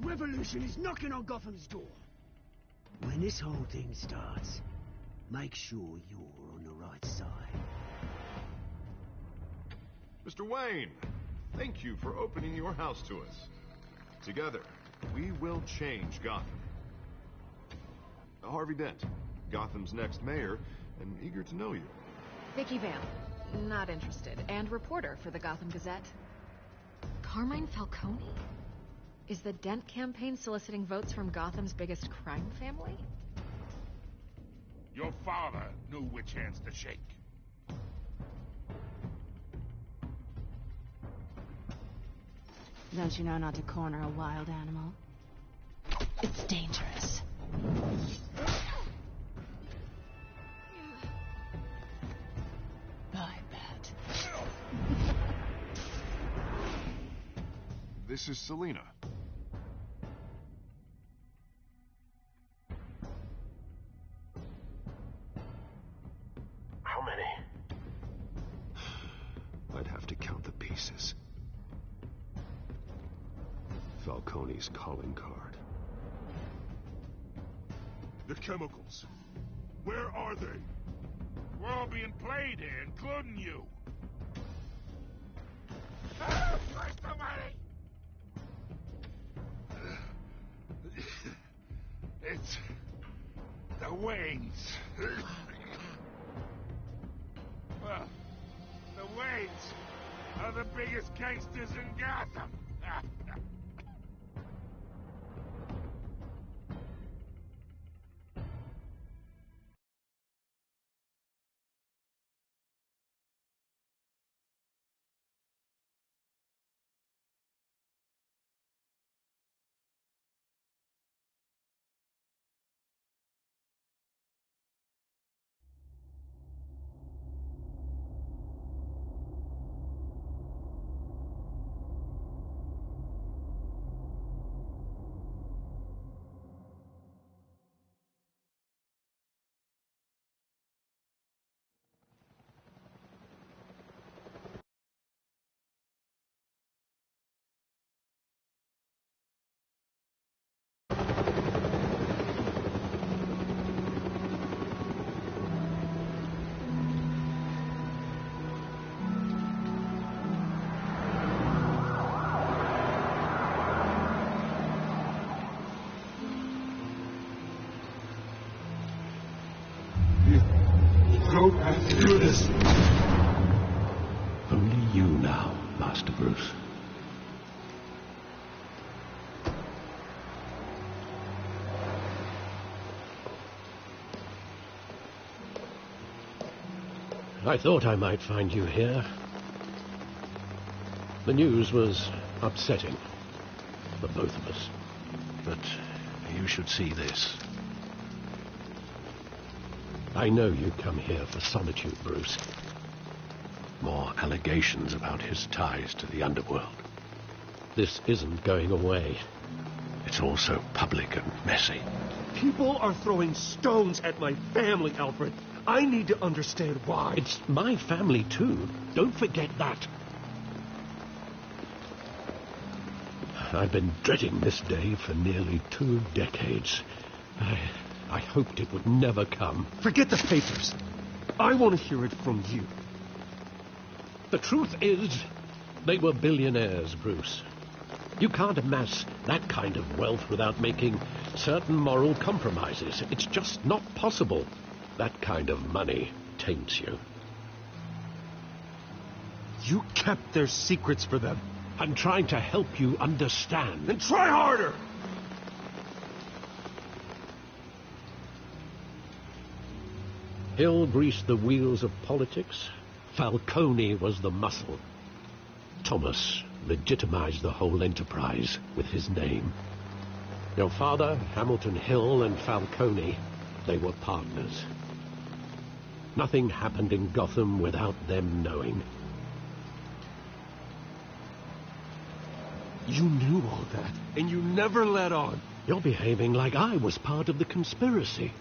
Revolution is knocking on Gotham's door. When this whole thing starts, make sure you're on the right side. Mr. Wayne, thank you for opening your house to us. Together, we will change Gotham. Harvey Dent, Gotham's next mayor, and eager to know you. Vicky Vale, not interested, and reporter for the Gotham Gazette. Carmine Falcone? Is the Dent campaign soliciting votes from Gotham's biggest crime family? Your father knew which hands to shake. Don't you know not to corner a wild animal? It's dangerous. Bye, Bat. This is Selina. How many? I'd have to count the pieces. Falcone's calling card. The chemicals. Where are they? We're all being played here, including you. Ah, Christ almighty! It's the Waynes. Well, the Waynes are the biggest gangsters in Gotham. Don't have to do this. Only you now, Master Bruce. I thought I might find you here. The news was upsetting for both of us. But you should see this. I know you come here for solitude, Bruce. More allegations about his ties to the underworld. This isn't going away. It's all so public and messy. People are throwing stones at my family, Alfred. I need to understand why. It's my family, too. Don't forget that. I've been dreading this day for nearly 2 decades. I hoped it would never come. Forget the papers. I want to hear it from you. The truth is, they were billionaires, Bruce. You can't amass that kind of wealth without making certain moral compromises. It's just not possible. That kind of money taints you. You kept their secrets for them. I'm trying to help you understand. Then try harder! Hill greased the wheels of politics. Falcone was the muscle. Thomas legitimized the whole enterprise with his name. Your father, Hamilton Hill, and Falcone, they were partners. Nothing happened in Gotham without them knowing. You knew all that, and you never let on. You're behaving like I was part of the conspiracy.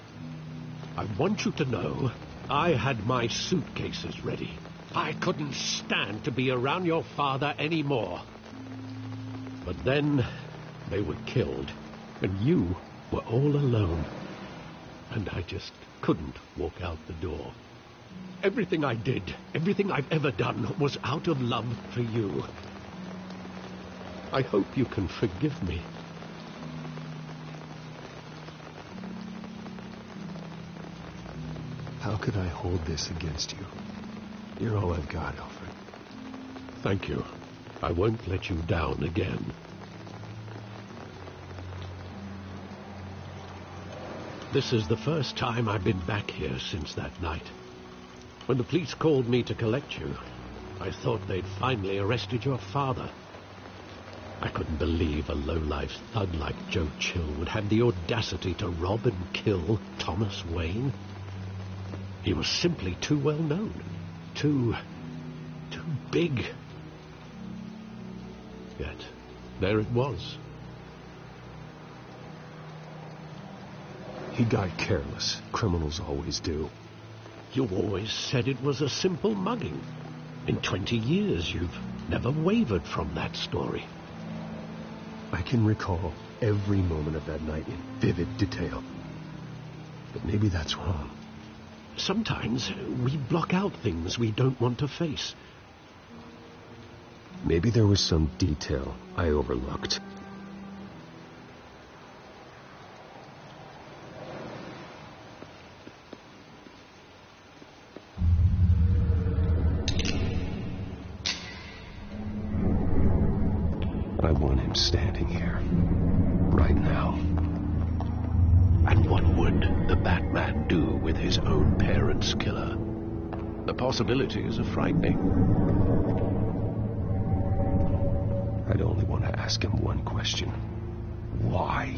I want you to know I had my suitcases ready. I couldn't stand to be around your father anymore. But then They were killed, and you were all alone. And I just couldn't walk out the door. Everything I did, everything I've ever done, was out of love for you. I hope you can forgive me. How could I hold this against you? You're all I've got, Alfred. Thank you. I won't let you down again. This is the first time I've been back here since that night. When the police called me to collect you, I thought they'd finally arrested your father. I couldn't believe a low-life thug like Joe Chill would have the audacity to rob and kill Thomas Wayne. He was simply too well known, too big. Yet, there it was. He got careless. Criminals always do. You always said it was a simple mugging. In 20 years, you've never wavered from that story. I can recall every moment of that night in vivid detail. But maybe that's wrong. Sometimes we block out things we don't want to face. Maybe there was some detail I overlooked. I want him standing here, right now. And what would the Batman do with his own parents' killer? The possibilities are frightening. I'd only want to ask him one question. Why?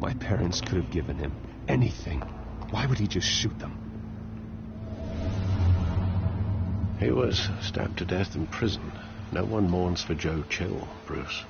My parents could have given him anything. Why would he just shoot them? He was stabbed to death in prison. No one mourns for Joe Chill, Bruce.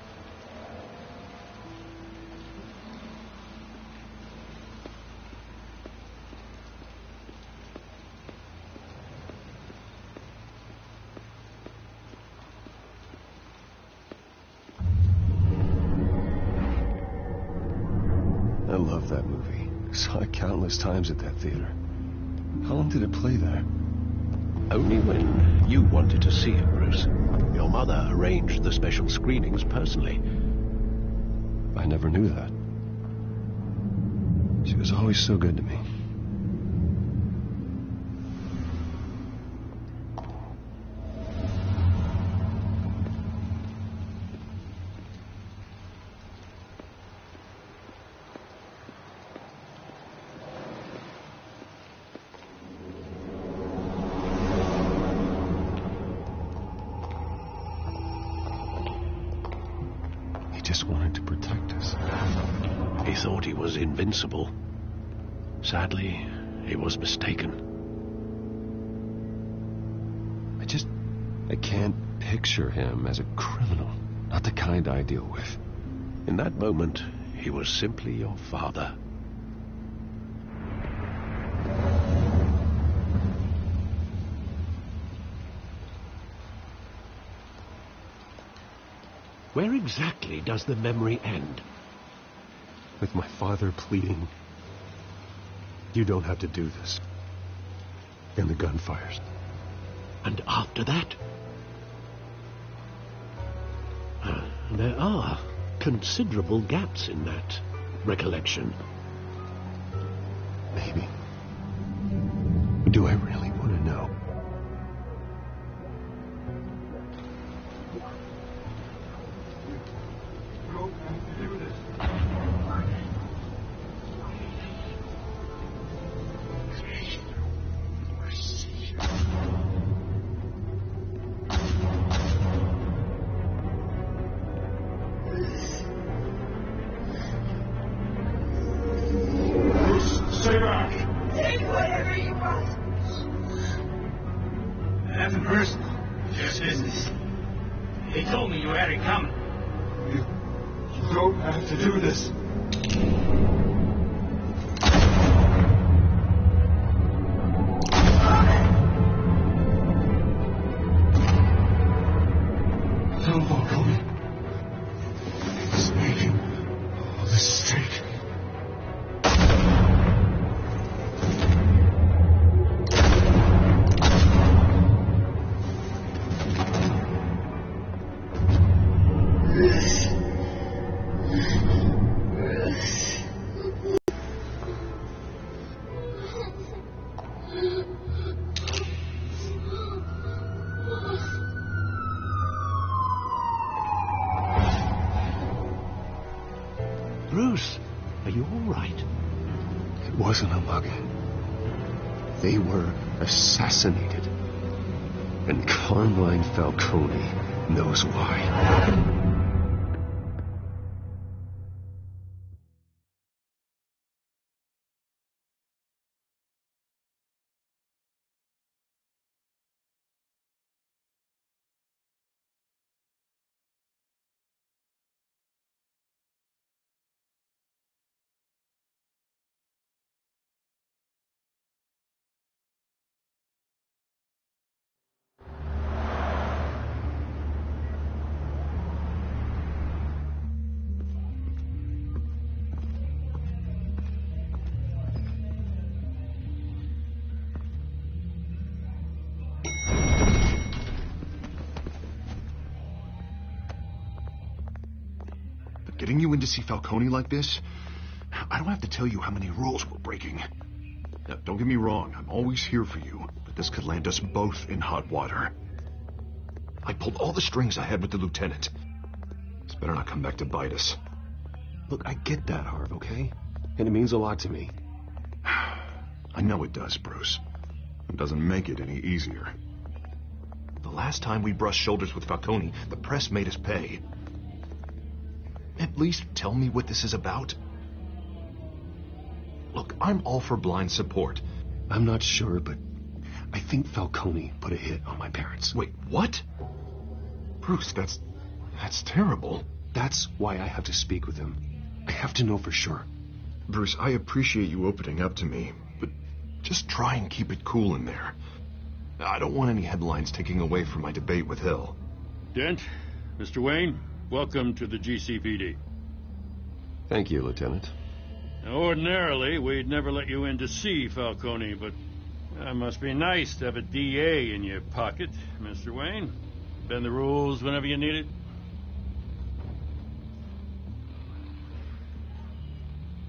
I love that movie. Saw it countless times at that theater. How long did it play there? Only when you wanted to see it, Bruce. Your mother arranged the special screenings personally. I never knew that. She was always so good to me. Just wanted to protect us. He thought he was invincible. Sadly, he was mistaken. I can't picture him as a criminal. Not the kind I deal with. In that moment, he was simply your father. Where exactly does the memory end? With my father pleading, "You don't have to do this." And the gun fires. And after that? There are considerable gaps in that recollection. Maybe. Do I really want to know? Stay back! Take whatever you want. Nothing personal. Just business. He told me you had it coming. You don't have to do this. Telephone coming. It's making Bruce, are you all right? It wasn't a mug. They were assassinated. And Carmine Falcone knows why. Getting you in to see Falcone like this, I don't have to tell you how many rules we're breaking. Now, don't get me wrong, I'm always here for you, but this could land us both in hot water. I pulled all the strings I had with the lieutenant. This better not come back to bite us. Look, I get that, Harv, okay? And it means a lot to me. I know it does, Bruce. It doesn't make it any easier. The last time we brushed shoulders with Falcone, the press made us pay. At least tell me what this is about. Look, I'm all for blind support. I'm not sure, but I think Falcone put a hit on my parents. Wait, what? Bruce, that's terrible. That's why I have to speak with him. I have to know for sure. Bruce, I appreciate you opening up to me, but just try and keep it cool in there. I don't want any headlines taking away from my debate with Hill. Dent, Mr. Wayne, welcome to the GCPD. Thank you, Lieutenant. Now, ordinarily, we'd never let you in to see Falcone, but it must be nice to have a DA in your pocket, Mr. Wayne. Bend the rules whenever you need it.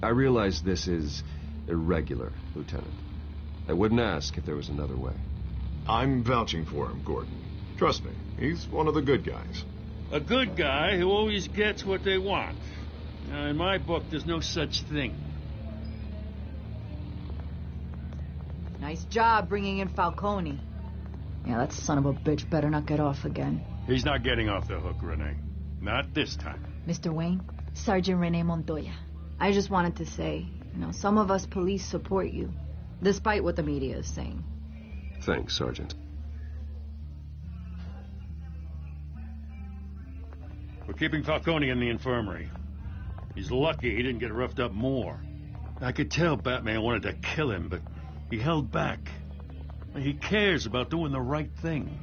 I realize this is irregular, Lieutenant. I wouldn't ask if there was another way. I'm vouching for him, Gordon. Trust me, he's one of the good guys. A good guy who always gets what they want. Now, in my book, there's no such thing. Nice job bringing in Falcone. Yeah, that son of a bitch better not get off again. He's not getting off the hook, Renee. Not this time. Mr. Wayne, Sergeant Renee Montoya. I just wanted to say, some of us police support you, despite what the media is saying. Thanks, Sergeant. We're keeping Falcone in the infirmary. He's lucky he didn't get roughed up more. I could tell BatMan wanted to kill him, but he held back. He cares about doing the right thing.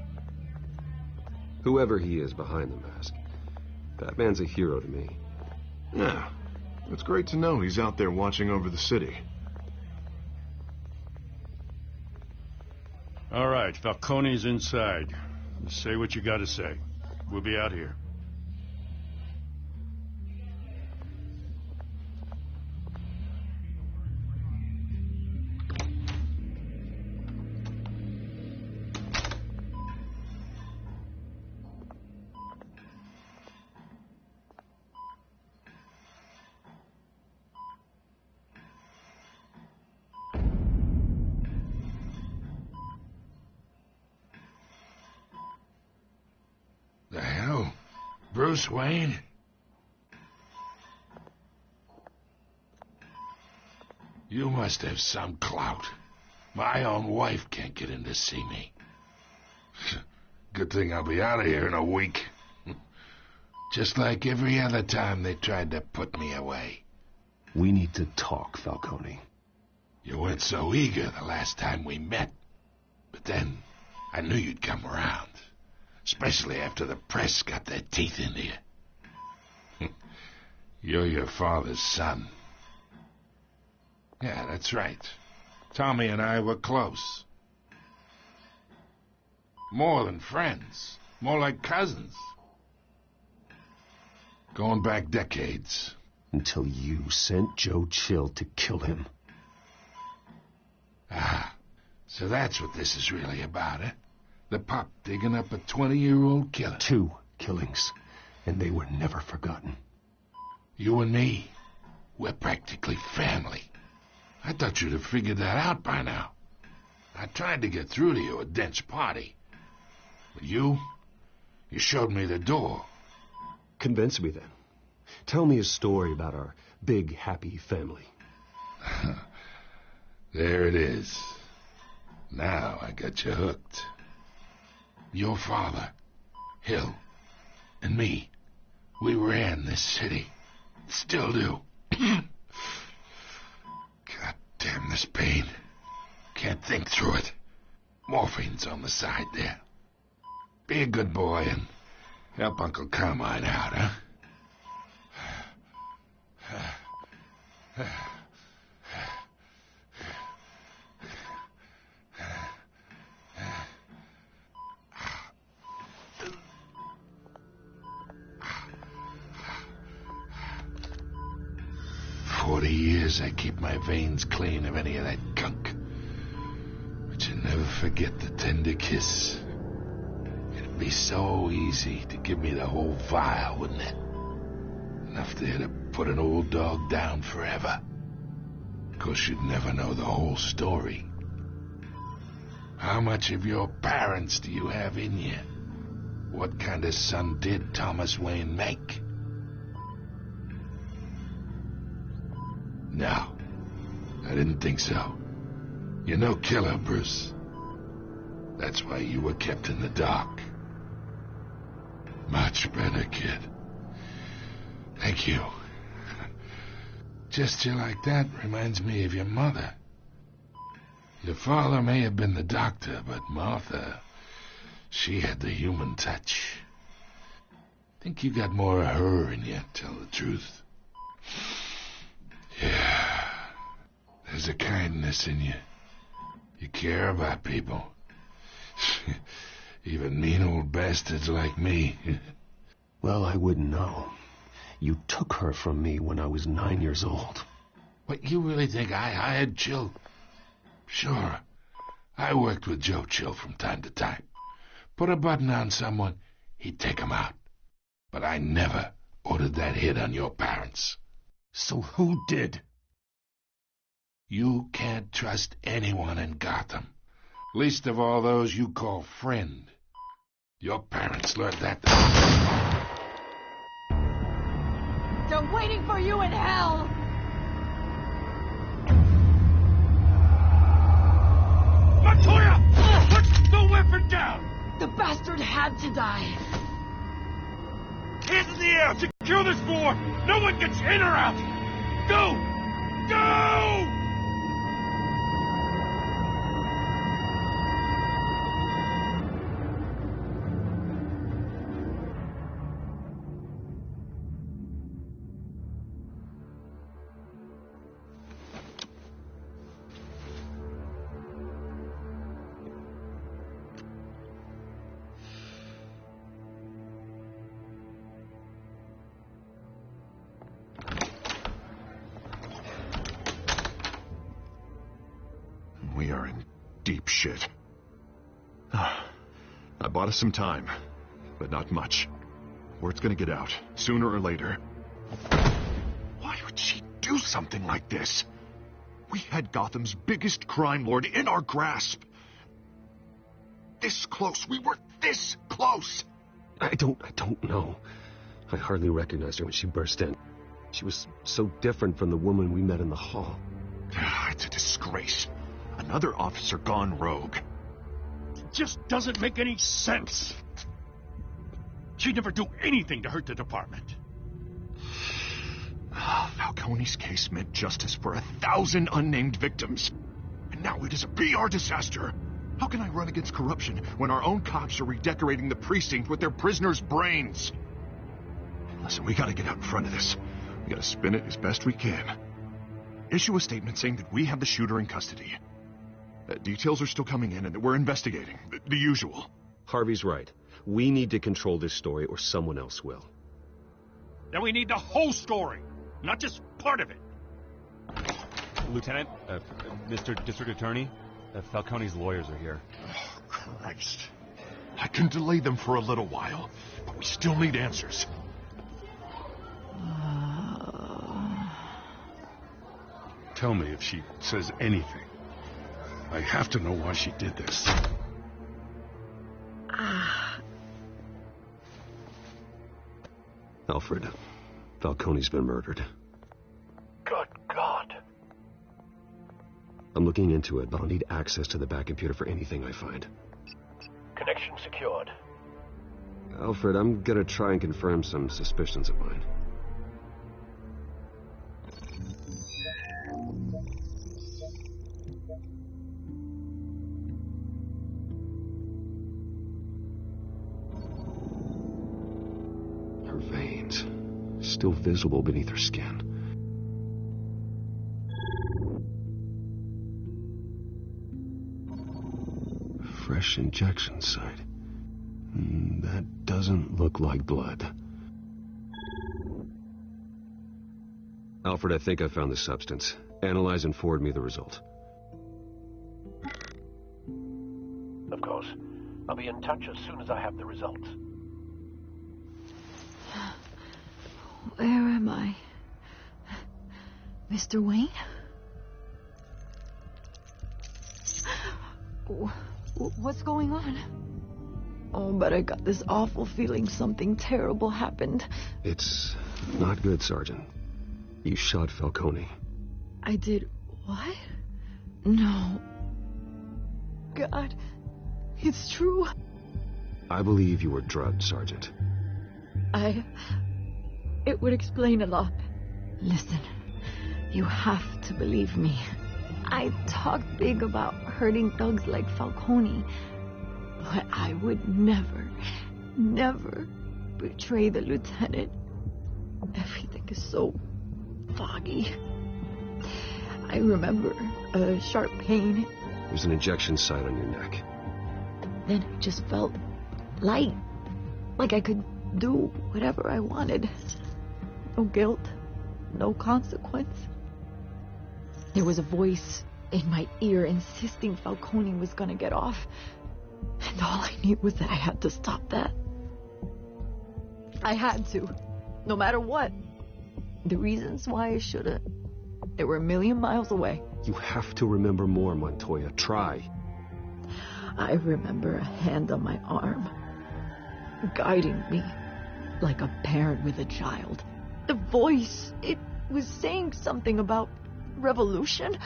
Whoever he is behind the mask, BatMan's a hero to me. Yeah, it's great to know he's out there watching over the city. All right, Falcone's inside. Say what you gotta say. We'll be out here. The hell? Bruce Wayne? You must have some clout. My own wife can't get in to see me. Good thing I'll be out of here in a week. Just like every other time they tried to put me away. We need to talk, Falcone. You weren't so eager the last time we met. But then, I knew you'd come around. Especially after the press got their teeth into you. You're your father's son. Yeah, that's right. Tommy and I were close. More than friends. More like cousins. Going back decades. Until you sent Joe Chill to kill him. Ah, so that's what this is really about, eh? The pup digging up a 20-year-old killer. 2 killings, and they were never forgotten. You and me, We're practically family. I thought you'd have figured that out by now. I tried to get through to you at Dent's party. But you showed me the door. Convince me then. Tell me a story about our big, happy family. There it is. Now I got you hooked. Your father, Hill, and me, we ran this city. Still do. God damn this pain. Can't think through it. Morphine's on the side there. Be a good boy and help Uncle Carmine out, huh? 40 years I keep my veins clean of any of that gunk. But you never forget the tender kiss. It'd be so easy to give me the whole vial, wouldn't it? Enough there to put an old dog down forever. Of course, you'd never know the whole story. How much of your parents do you have in you? What kind of son did Thomas Wayne make? No, I didn't think so. You're no killer, Bruce. That's why you were kept in the dark. Much better, kid. Thank you. Gesture like that reminds me of your mother. Your father may have been the doctor, but Martha, she had the human touch. Think you got more of her in you, tell the truth. Yeah, there's a kindness in you. You care about people. Even mean old bastards like me. Well, I wouldn't know. You took her from me when I was 9 years old. What, you really think I hired Chill? Sure. I worked with Joe Chill from time to time. Put a button on someone, he'd take him out. But I never ordered that hit on your parents. So who did? You can't trust anyone in Gotham. Least of all those you call friend. Your parents learned that. They're waiting for you in hell! Montoya! Put the weapon down! The bastard had to die. Hands in the air! Secure this door! No one gets in or out! Go! Go! We are in deep shit. I bought us some time, but not much. Word's gonna get out, sooner or later. Why would she do something like this? We had Gotham's biggest crime lord in our grasp. This close. We were this close. I don't know. I hardly recognized her when she burst in. She was so different from the woman we met in the hall. It's a disgrace. Another officer gone rogue. It just doesn't make any sense. She'd never do anything to hurt the department. Falcone's case meant justice for 1,000 unnamed victims. And now it is a PR disaster. How can I run against corruption when our own cops are redecorating the precinct with their prisoners' brains? Listen, we gotta get out in front of this. We gotta spin it as best we can. Issue a statement saying that we have the shooter in custody. Details are still coming in and that we're investigating. The usual. Harvey's right. We need to control this story or someone else will. Then we need the whole story, not just part of it. Lieutenant, Mr. District Attorney, Falcone's lawyers are here. Oh, Christ. I can delay them for a little while, but we still need answers. Tell me if she says anything. I have to know why she did this. Alfred, Falcone's been murdered. Good God. I'm looking into it, but I'll need access to the back computer for anything I find. Connection secured. Alfred, I'm gonna try and confirm some suspicions of mine. Her veins, still visible beneath her skin. Fresh injection site. That doesn't look like blood. Alfred, I think I found the substance. Analyze and forward me the result. Of course. I'll be in touch as soon as I have the results. Where am I? Mr. Wayne? What's going on? Oh, but I got this awful feeling something terrible happened. It's not good, Sergeant. You shot Falcone. I did what? No. God, it's true. I believe you were drugged, Sergeant. It would explain a lot. Listen, you have to believe me. I talked big about hurting thugs like Falcone, but I would never, never betray the lieutenant. Everything is so foggy. I remember a sharp pain. There's an injection site on your neck. Then I just felt light, like I could do whatever I wanted. No guilt, no consequence. There was a voice in my ear insisting Falcone was gonna get off. And all I knew was that I had to stop that. I had to, no matter what. The reasons why I shouldn't, they were a million miles away. You have to remember more, Montoya. Try. I remember a hand on my arm, guiding me like a parent with a child. The voice, it was saying something about revolution.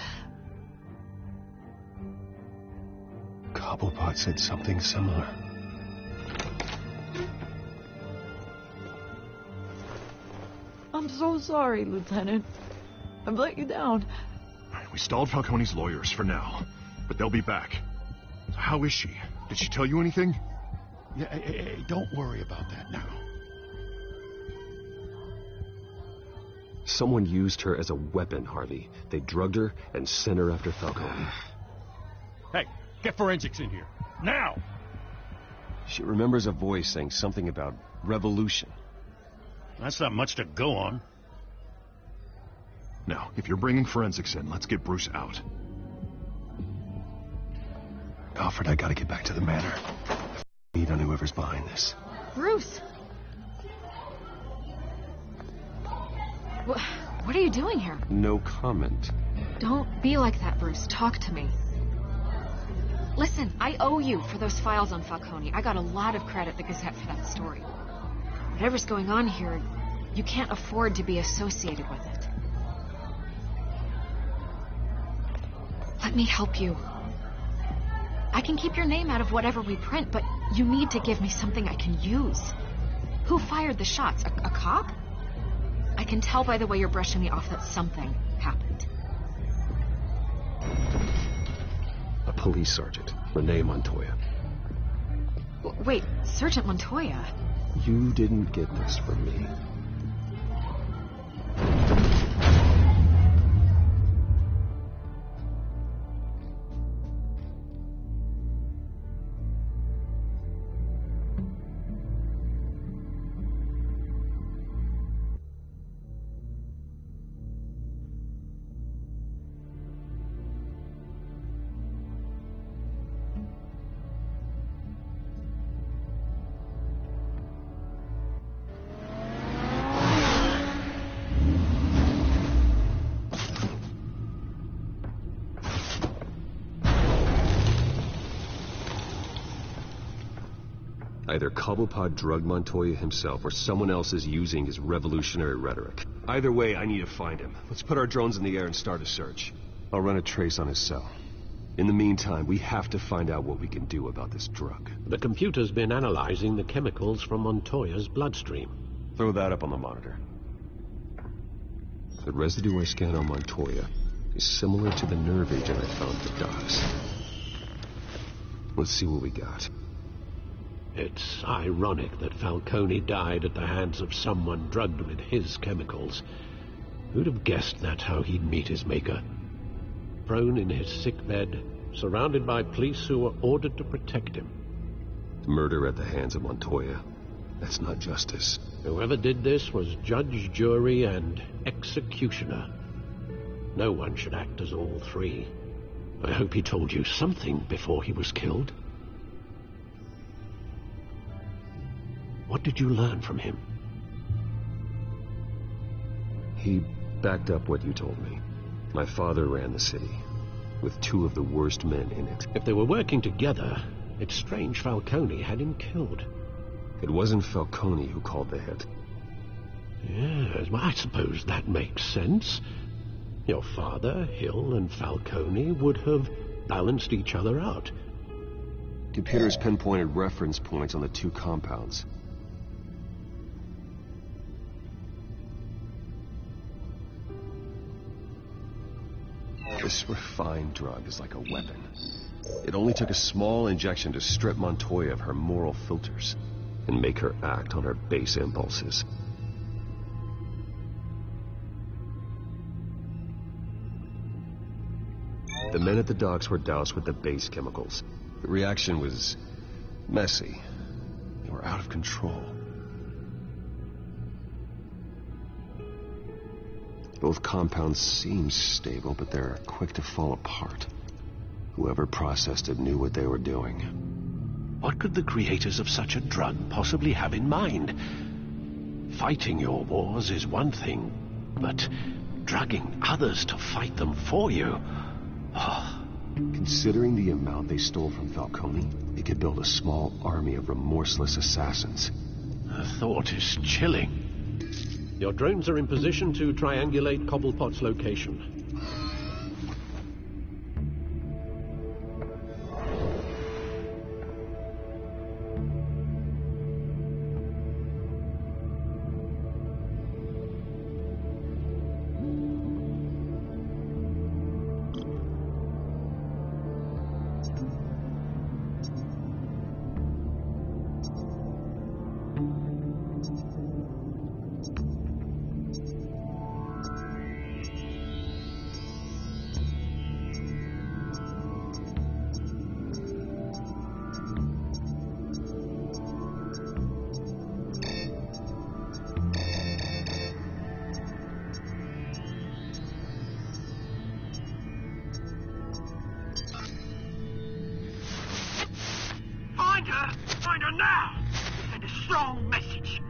Cobblepot said something similar. I'm so sorry, Lieutenant. I've let you down. We stalled Falcone's lawyers for now, but they'll be back. How is she? Did she tell you anything? Yeah, hey, don't worry about that now. Someone used her as a weapon, Harvey. They drugged her and sent her after Falcone. Hey, get forensics in here. Now! She remembers a voice saying something about revolution. That's not much to go on. Now, if you're bringing forensics in, let's get Bruce out. Alfred, I gotta get back to the manor. Lead on whoever's behind this. Bruce! What are you doing here? No comment. Don't be like that, Bruce. Talk to me. Listen, I owe you for those files on Falcone. I got a lot of credit at the Gazette for that story. Whatever's going on here, you can't afford to be associated with it. Let me help you. I can keep your name out of whatever we print, but you need to give me something I can use. Who fired the shots? A cop? I can tell by the way you're brushing me off that something happened. A police sergeant, Renee Montoya. Wait, Sergeant Montoya? You didn't get this from me. Either Cobblepot drugged Montoya himself, or someone else is using his revolutionary rhetoric. Either way, I need to find him. Let's put our drones in the air and start a search. I'll run a trace on his cell. In the meantime, we have to find out what we can do about this drug. The computer's been analyzing the chemicals from Montoya's bloodstream. Throw that up on the monitor. The residue I scanned on Montoya is similar to the nerve agent I found at the docks. Let's see what we got. It's ironic that Falcone died at the hands of someone drugged with his chemicals. Who'd have guessed that's how he'd meet his maker? Prone in his sickbed, surrounded by police who were ordered to protect him. Murder at the hands of Montoya. That's not justice. Whoever did this was judge, jury, and executioner. No one should act as all three. I hope he told you something before he was killed. What did you learn from him? He backed up what you told me. My father ran the city, with two of the worst men in it. If they were working together, it's strange Falcone had him killed. It wasn't Falcone who called the hit. Yes, well, I suppose that makes sense. Your father, Hill, and Falcone would have balanced each other out. Computers pinpointed reference points on the two compounds. This refined drug is like a weapon. It only took a small injection to strip Montoya of her moral filters and make her act on her base impulses. The men at the docks were doused with the base chemicals. The reaction was messy. They were out of control. Both compounds seem stable, but they're quick to fall apart. Whoever processed it knew what they were doing. What could the creators of such a drug possibly have in mind? Fighting your wars is one thing, but drugging others to fight them for you... Oh. Considering the amount they stole from Falcone, they could build a small army of remorseless assassins. The thought is chilling. Your drones are in position to triangulate Cobblepot's location. Find her now! Send a strong message.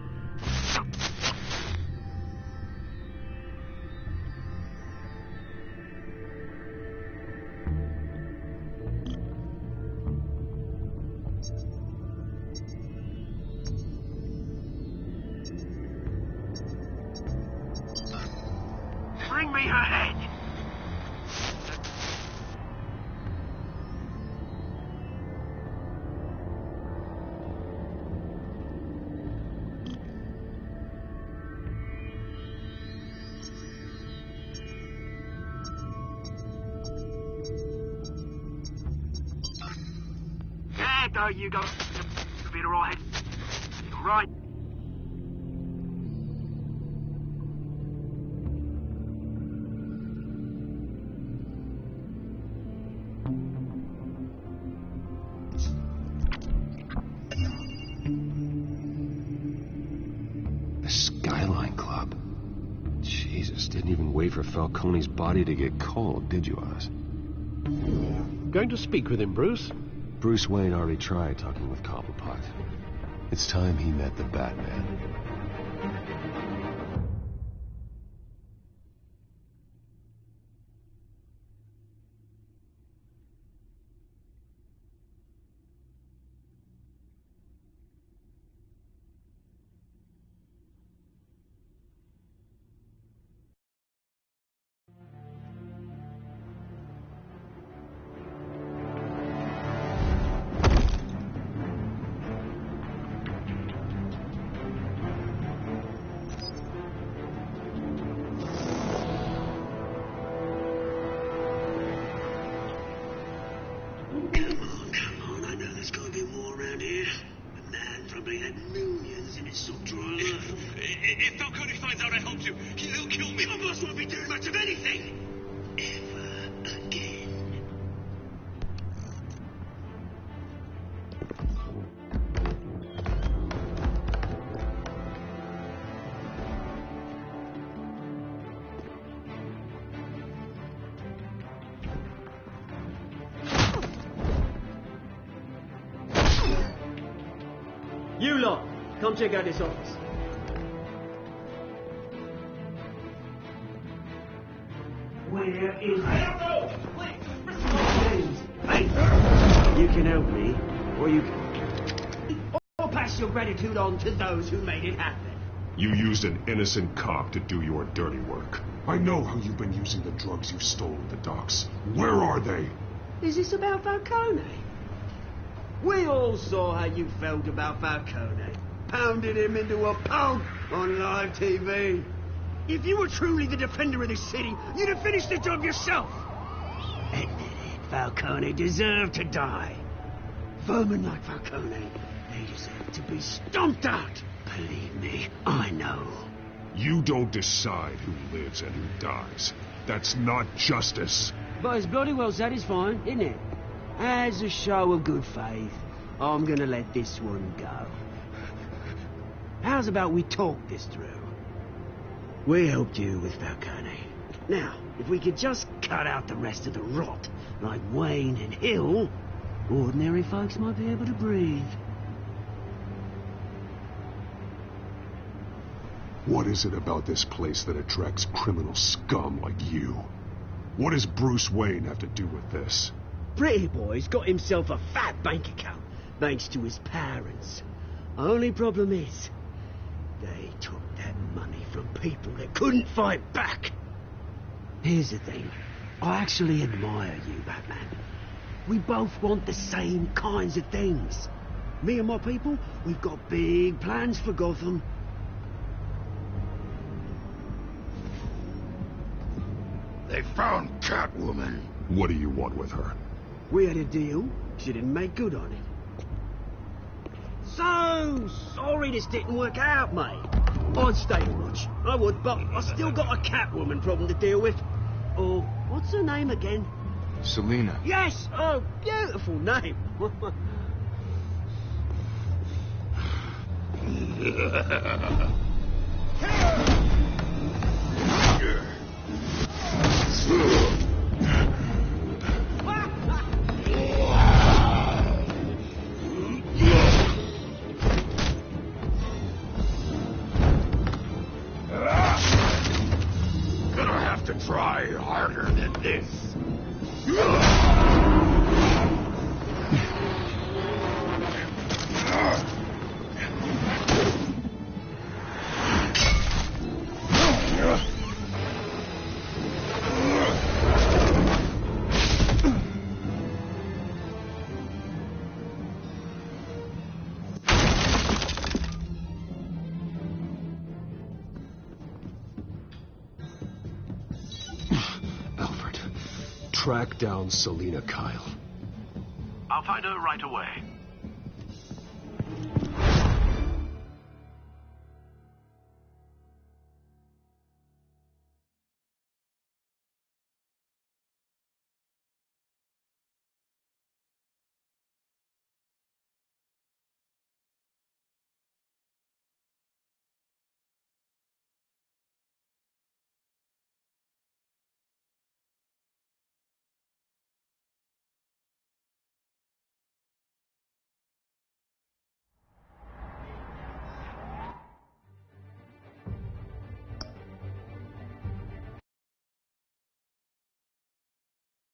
Bring me her head! There you go. You'll be all right. All right. The Skyline Club. Jesus, didn't even wait for Falcone's body to get cold, did you, Oz? Going to speak with him, Bruce? Bruce Wayne already tried talking with Cobblepot. It's time he met the Batman. dogs won't be doing much of anything. Ever again. You lot, come check out this office. Where is I don't know! Please, Hey, you can help me, or you can... Or pass your gratitude on to those who made it happen. You used an innocent cop to do your dirty work. I know how you've been using the drugs you stole at the docks. Where are they? Is this about Falcone? We all saw how you felt about Falcone. Pounded him into a pulp on live TV. If you were truly the defender of this city, you'd have finished the job yourself. Admit it, Falcone deserved to die. Vermin like Falcone, they deserve to be stomped out. Believe me, I know. You don't decide who lives and who dies. That's not justice. But it's bloody well satisfying, isn't it? As a show of good faith, I'm gonna let this one go. How's about we talk this through? We helped you with Falcone. Now, if we could just cut out the rest of the rot, like Wayne and Hill, ordinary folks might be able to breathe. What is it about this place that attracts criminal scum like you? What does Bruce Wayne have to do with this? Pretty Boy's got himself a fat bank account, thanks to his parents. Only problem is, they took that money from people that couldn't fight back. Here's the thing. I actually admire you, Batman. We both want the same kinds of things. Me and my people, we've got big plans for Gotham. They found Catwoman. What do you want with her? We had a deal. She didn't make good on it. So sorry this didn't work out, mate. I'd stay and watch. I would, but I still got a Catwoman problem to deal with. Oh, what's her name again? Selina. Yes! Oh, beautiful name. Gonna have to try harder than this. Track down Selina Kyle. I'll find her right away.